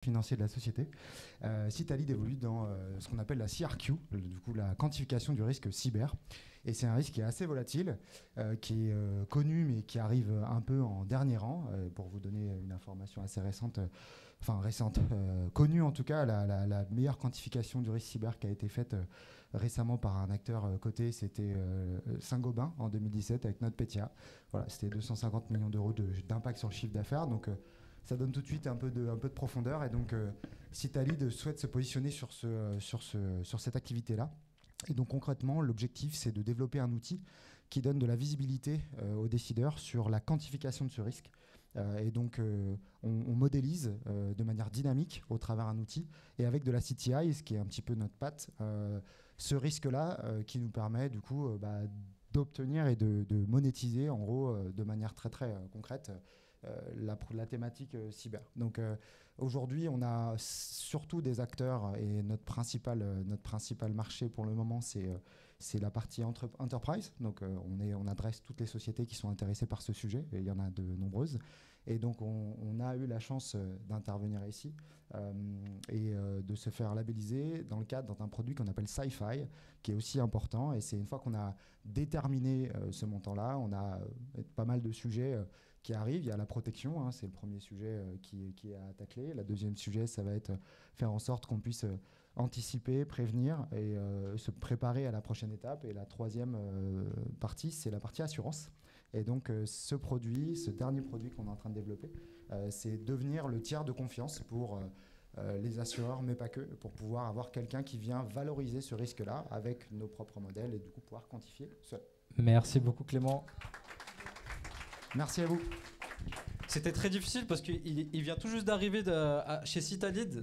financier de la société. Citalis évolue dans ce qu'on appelle la CRQ, du coup la quantification du risque cyber. Et c'est un risque qui est assez volatile, qui est connu mais qui arrive un peu en dernier rang. Pour vous donner une information assez récente, connue en tout cas, la meilleure quantification du risque cyber qui a été faite récemment par un acteur coté, c'était Saint-Gobain en 2017 avec NotPetya. Voilà, c'était 250 millions d'euros d'impact sur le chiffre d'affaires. Donc ça donne tout de suite un peu de profondeur. Et donc, Citalis souhaite se positionner sur cette activité-là. Et donc, concrètement, l'objectif, c'est de développer un outil qui donne de la visibilité aux décideurs sur la quantification de ce risque. Et donc, on modélise de manière dynamique au travers d'un outil et avec de la CTI, ce qui est un petit peu notre patte, ce risque-là qui nous permet, du coup, d'obtenir et de monétiser, en gros, de manière très, très concrète, la thématique cyber. Donc aujourd'hui, on a surtout des acteurs et notre principal marché pour le moment, c'est la partie enterprise. Donc on adresse toutes les sociétés qui sont intéressées par ce sujet, et il y en a de nombreuses. Et donc on a eu la chance d'intervenir ici et de se faire labelliser dans le cadre d'un produit qu'on appelle Sci-Fi, qui est aussi important. Et c'est une fois qu'on a déterminé ce montant-là, on a pas mal de sujets qui arrivent. Il y a la protection, hein, c'est le premier sujet qui est à tacler. Le deuxième sujet, ça va être faire en sorte qu'on puisse anticiper, prévenir et se préparer à la prochaine étape. Et la troisième partie, c'est la partie assurance. Et donc ce dernier produit qu'on est en train de développer, c'est devenir le tiers de confiance pour les assureurs, mais pas que, pour pouvoir avoir quelqu'un qui vient valoriser ce risque-là avec nos propres modèles et du coup pouvoir quantifier seul. Merci beaucoup Clément. Merci à vous. C'était très difficile parce qu'il vient tout juste d'arriver chez Citalis.